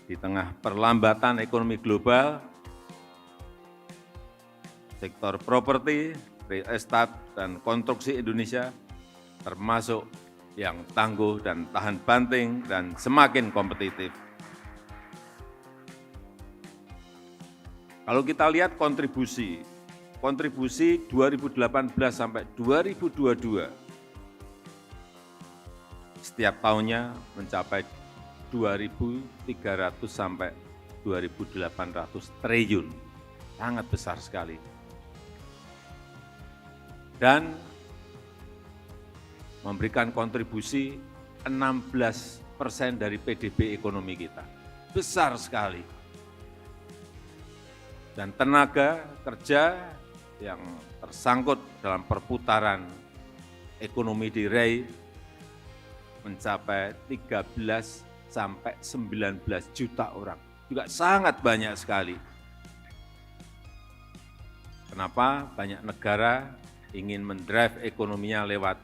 Di tengah perlambatan ekonomi global, sektor properti, real estate, dan konstruksi Indonesia termasuk yang tangguh dan tahan banting dan semakin kompetitif. Kalau kita lihat kontribusi 2018 sampai 2022, setiap tahunnya mencapai 2.300 sampai 2.800 triliun, sangat besar sekali. Dan memberikan kontribusi 16% dari PDB ekonomi kita, besar sekali. Dan tenaga kerja yang tersangkut dalam perputaran ekonomi di REI mencapai 13 sampai 19 juta orang, juga sangat banyak sekali. Kenapa banyak negara ingin mendrive ekonominya lewat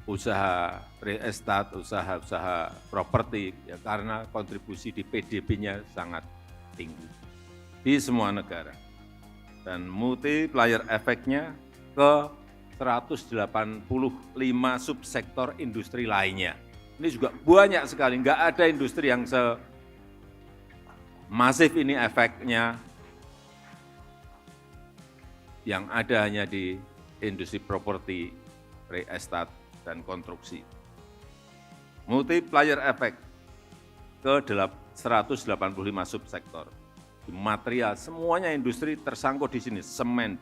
usaha real estate, usaha properti, ya karena kontribusi di PDB-nya sangat tinggi di semua negara. Dan multiplier efeknya ke 185 subsektor industri lainnya. Ini juga banyak sekali, nggak ada industri yang semasif ini efeknya, yang ada hanya di industri properti, real estate, dan konstruksi. Multiplier efek ke 185 subsektor. Di material, semuanya industri tersangkut di sini, semen,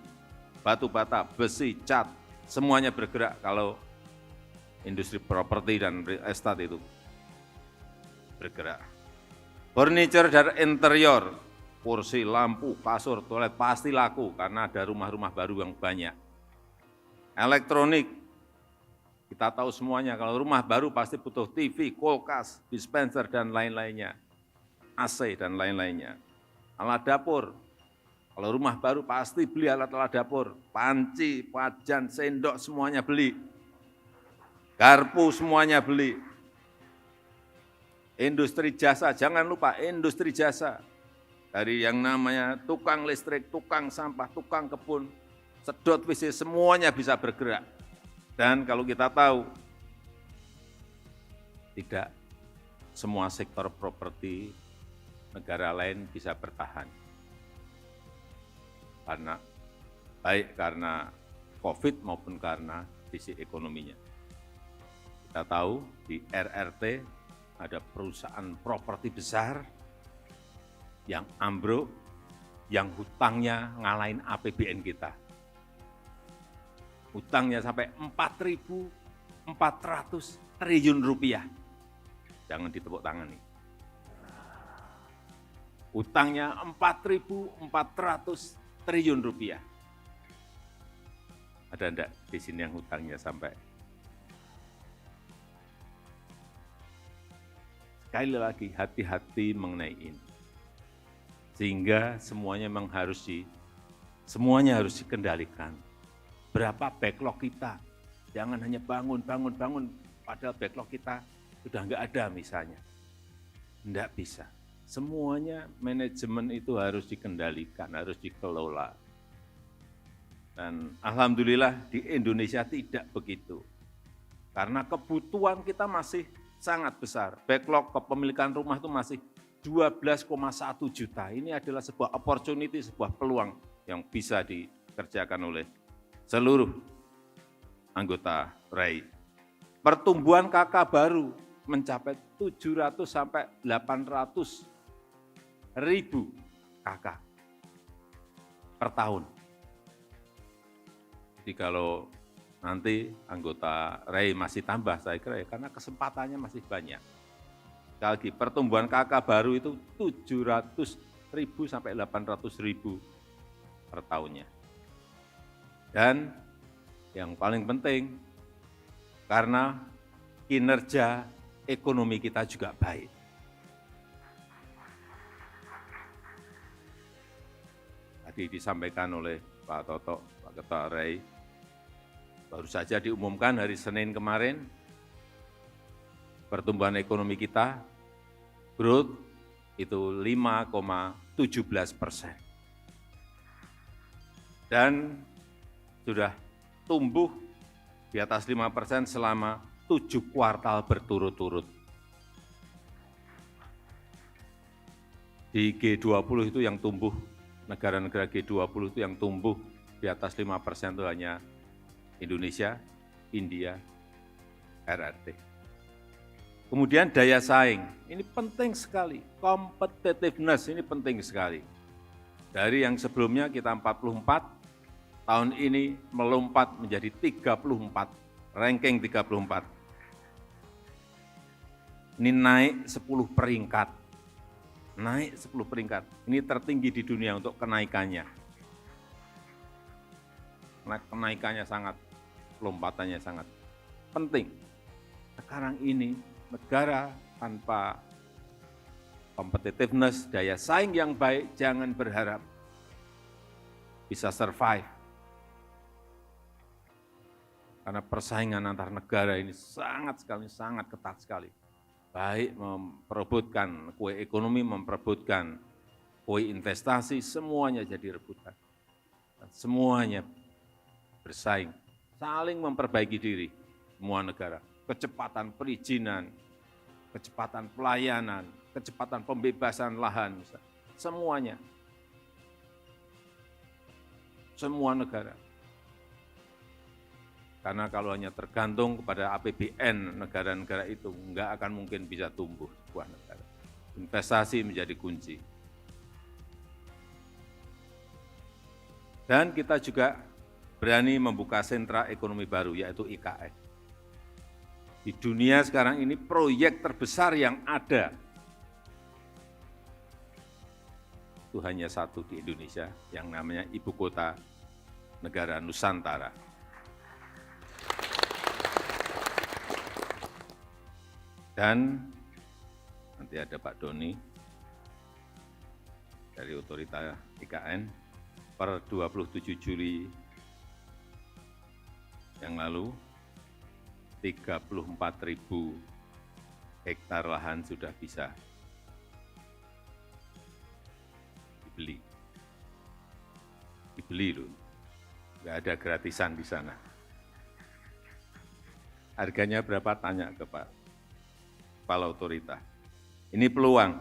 batu bata, besi, cat, semuanya bergerak kalau industri properti dan real estate itu bergerak. Furniture dan interior, kursi, lampu, kasur, toilet pasti laku karena ada rumah-rumah baru yang banyak. Elektronik, kita tahu semuanya, kalau rumah baru pasti butuh TV, kulkas, dispenser, dan lain-lainnya, AC, dan lain-lainnya. Alat dapur, kalau rumah baru pasti beli alat-alat dapur, panci, wajan, sendok, semuanya beli. Garpu semuanya beli. Industri jasa, jangan lupa industri jasa. Dari yang namanya tukang listrik, tukang sampah, tukang kebun, sedot WC, semuanya bisa bergerak. Dan kalau kita tahu, tidak semua sektor properti negara lain bisa bertahan. Baik karena COVID maupun karena sisi ekonominya. Kita tahu di RRT ada perusahaan properti besar yang ambruk, yang hutangnya ngalahin APBN kita. Hutangnya sampai 4.400 triliun rupiah. Jangan ditepuk tangan nih. Hutangnya 4.400 triliun rupiah. Ada enggak di sini yang hutangnya sampai? Sekali lagi, hati-hati mengenai ini. Sehingga semuanya memang harus dikendalikan. Berapa backlog kita? Jangan hanya bangun, padahal backlog kita sudah enggak ada misalnya. Enggak bisa. Semuanya manajemen itu harus dikendalikan, harus dikelola. Dan alhamdulillah di Indonesia tidak begitu. Karena kebutuhan kita masih sangat besar. Backlog kepemilikan rumah itu masih 12,1 juta. Ini adalah sebuah opportunity, sebuah peluang yang bisa dikerjakan oleh seluruh anggota REI. Pertumbuhan KK baru mencapai 700 sampai 800 ribu KK per tahun. Jadi kalau nanti anggota REI masih tambah, saya kira ya, karena kesempatannya masih banyak. Sekali lagi, pertumbuhan KK baru itu 700 ribu sampai 800 ribu per tahunnya. Dan yang paling penting, karena kinerja ekonomi kita juga baik. Tadi disampaikan oleh Pak Toto, Pak Ketua REI, baru saja diumumkan hari Senin kemarin, pertumbuhan ekonomi kita growth itu 5,17%. Dan sudah tumbuh di atas 5% selama 7 kuartal berturut-turut. Di G20 itu yang tumbuh, negara-negara G20 itu yang tumbuh di atas 5% itu hanya Indonesia, India, RRT. Kemudian daya saing, ini penting sekali, competitiveness ini penting sekali. Dari yang sebelumnya kita 44, tahun ini melompat menjadi 34, ranking 34. Ini naik 10 peringkat. Naik 10 peringkat. Ini tertinggi di dunia untuk kenaikannya. Kenaikannya sangat, lompatannya sangat penting. Sekarang ini negara tanpa competitiveness, daya saing yang baik, jangan berharap bisa survive. Karena persaingan antar negara ini sangat ketat sekali. Baik memperebutkan kue ekonomi, memperebutkan kue investasi, semuanya jadi rebutan. Dan semuanya bersaing, saling memperbaiki diri, semua negara. Kecepatan perizinan, kecepatan pelayanan, kecepatan pembebasan lahan, semuanya. Semua negara. Karena kalau hanya tergantung kepada APBN negara-negara itu, enggak akan mungkin bisa tumbuh sebuah negara. Investasi menjadi kunci. Dan kita juga berani membuka sentra ekonomi baru, yaitu IKN. Di dunia sekarang ini proyek terbesar yang ada itu hanya satu di Indonesia, yang namanya Ibu Kota Negara Nusantara. Dan nanti ada Pak Doni dari Otorita IKN per 27 Juli yang lalu 34.000 hektar lahan sudah bisa dibeli. Dibeli loh, nggak ada gratisan di sana. Harganya berapa? Tanya ke Pak Kepala Otorita. Ini peluang.